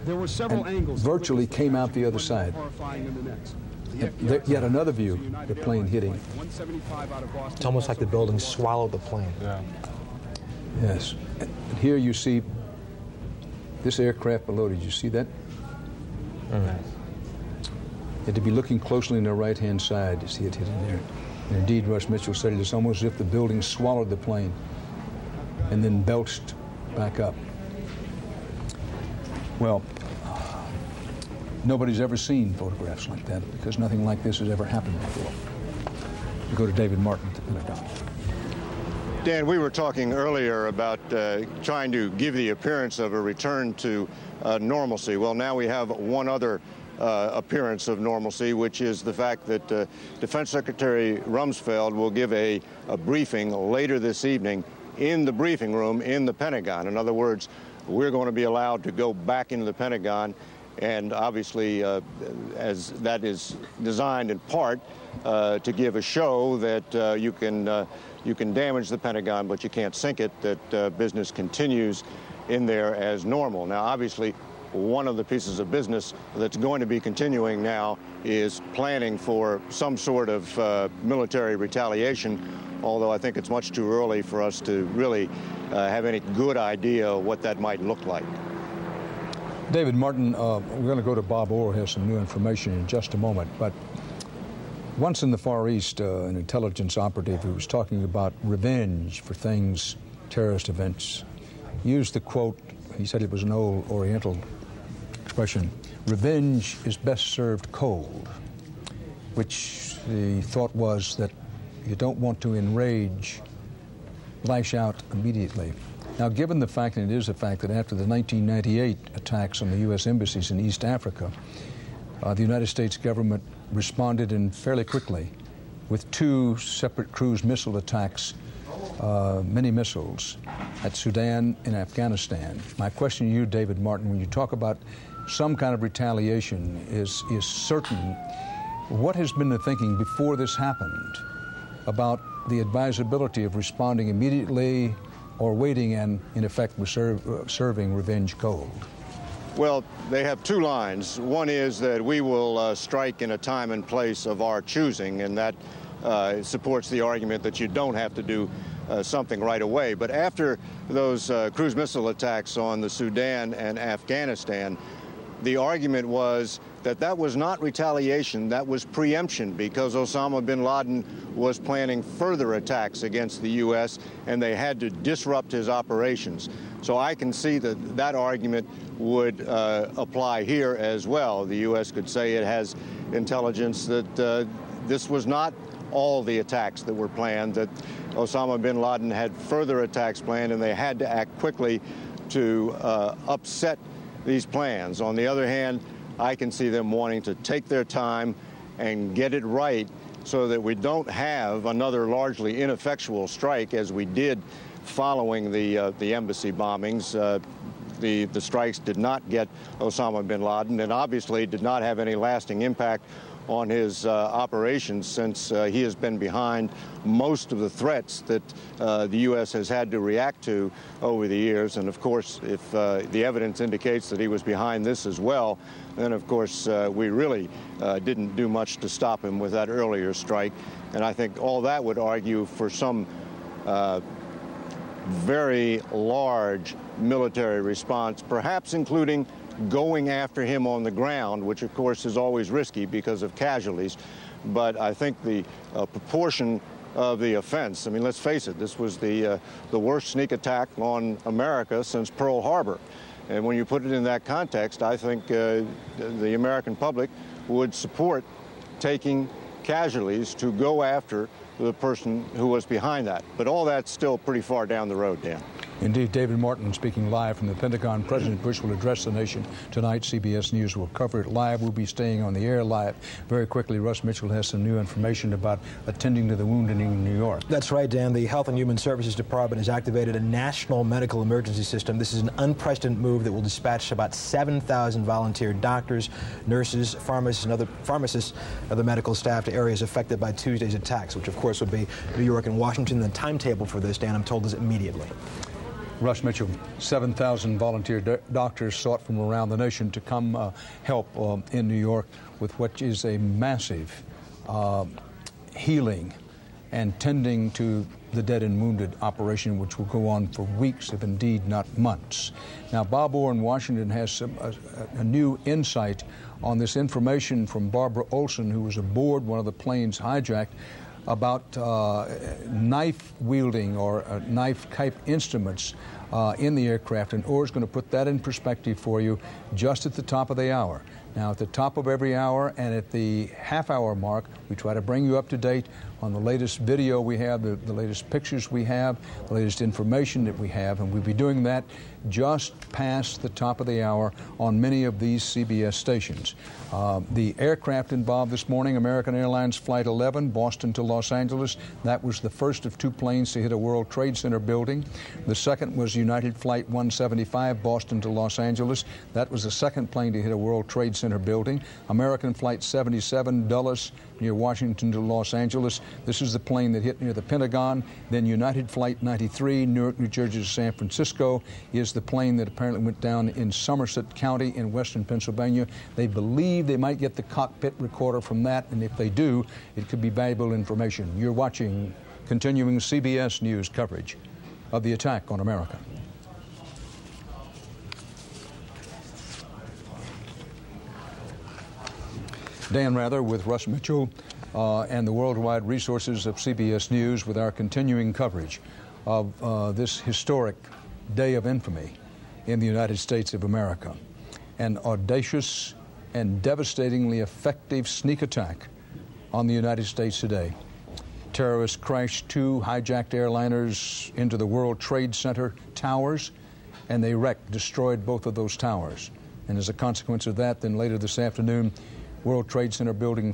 There were several angles virtually came out the other side. Yet another view, the plane hitting. It's almost like the building swallowed the plane. Yeah. Yes. And here you see this aircraft below. Did you see that? Mm-hmm. You had to be looking closely on the right-hand side to see it hitting there. And indeed, Russ Mitchell said it's almost as if the building swallowed the plane and then belched back up. Well, nobody's ever seen photographs like that because nothing like this has ever happened before. We go to David Martin at the Pentagon. Dan, we were talking earlier about trying to give the appearance of a return to normalcy. Well, now we have one other appearance of normalcy, which is the fact that Defense Secretary Rumsfeld will give a briefing later this evening in the briefing room in the Pentagon. In other words, we're going to be allowed to go back into the Pentagon, and obviously, as that is designed in part to give a show that you can damage the Pentagon, but you can't sink it, that business continues in there as normal. Now, obviously, one of the pieces of business that's going to be continuing now is planning for some sort of military retaliation, although I think it's much too early for us to really have any good idea what that might look like. David Martin, we're going to go to Bob Orr, who has some new information in just a moment, but once in the Far East, an intelligence operative who was talking about revenge for things, terrorist events, used the quote, he said it was an old Oriental expression, revenge is best served cold, which the thought was that you don't want to enrage, lash out immediately. Now, given the fact, and it is a fact, that after the 1998 attacks on the U.S. embassies in East Africa, the United States government responded in fairly quickly with 2 separate cruise missile attacks, many missiles, at Sudan and Afghanistan. My question to you, David Martin, when you talk about some kind of retaliation is certain, what has been the thinking before this happened about the advisability of responding immediately or waiting and, in effect, serving revenge cold? Well, they have 2 lines. One is that we will strike in a time and place of our choosing, and that supports the argument that you don't have to do something right away. But after those cruise missile attacks on the Sudan and Afghanistan, the argument was that that was not retaliation, that was preemption, because Osama bin Laden was planning further attacks against the U.S., and they had to disrupt his operations. So I can see that that argument would apply here as well. The U.S. could say it has intelligence that this was not all the attacks that were planned, that Osama bin Laden had further attacks planned, and they had to act quickly to upset these plans. On the other hand, I can see them wanting to take their time and get it right so that we don't have another largely ineffectual strike as we did following the embassy bombings. The strikes did not get Osama bin Laden and obviously did not have any lasting impact on his operations, since he has been behind most of the threats that the U.S. has had to react to over the years. And of course, if the evidence indicates that he was behind this as well, then of course we really didn't do much to stop him with that earlier strike. And I think all that would argue for some very large military response, perhaps including going after him on the ground, which of course is always risky because of casualties. But I think the proportion of the offense, I mean, let's face it, this was the worst sneak attack on America since Pearl Harbor. And when you put it in that context, I think the American public would support taking casualties to go after the person who was behind that. But all that's still pretty far down the road, Dan. Indeed, David Martin speaking live from the Pentagon. President Bush will address the nation tonight. CBS News will cover it live. We'll be staying on the air live. Very quickly, Russ Mitchell has some new information about attending to the wounded in New York. That's right, Dan. The Health and Human Services Department has activated a national medical emergency system. This is an unprecedented move that will dispatch about 7,000 volunteer doctors, nurses, pharmacists, and other medical staff to areas affected by Tuesday's attacks, which of course would be New York and Washington. The timetable for this, Dan, I'm told, is immediately. Russ Mitchell, 7,000 volunteer doctors sought from around the nation to come help in New York with what is a massive healing and tending to the dead and wounded operation, which will go on for weeks, if indeed not months. Now, Bob Orr in Washington has a new insight on this information from Barbara Olson, who was aboard one of the planes hijacked, about knife-wielding or knife-type instruments in the aircraft, and Orr's going to put that in perspective for you just at the top of the hour. Now, at the top of every hour and at the half-hour mark, we try to bring you up to date on the latest video we have, the latest pictures we have, the latest information that we have, and we'll be doing that just past the top of the hour on many of these CBS stations. The aircraft involved this morning, American Airlines Flight 11, Boston to Los Angeles. That was the first of two planes to hit a World Trade Center building. The second was United Flight 175, Boston to Los Angeles. That was the second plane to hit a World Trade Center building. American Flight 77, Dulles, near Washington to Los Angeles. This is the plane that hit near the Pentagon. Then United Flight 93, Newark, New Jersey to San Francisco, is the plane that apparently went down in Somerset County in western Pennsylvania. They believe they might get the cockpit recorder from that, and if they do, it could be valuable information. You're watching continuing CBS News coverage of the attack on America. Dan Rather with Russ Mitchell and the worldwide resources of CBS News with our continuing coverage of this historic day of infamy in the United States of America. An audacious and devastatingly effective sneak attack on the United States today. Terrorists crashed two hijacked airliners into the World Trade Center towers, and they destroyed both of those towers. And as a consequence of that, then later this afternoon, World Trade Center building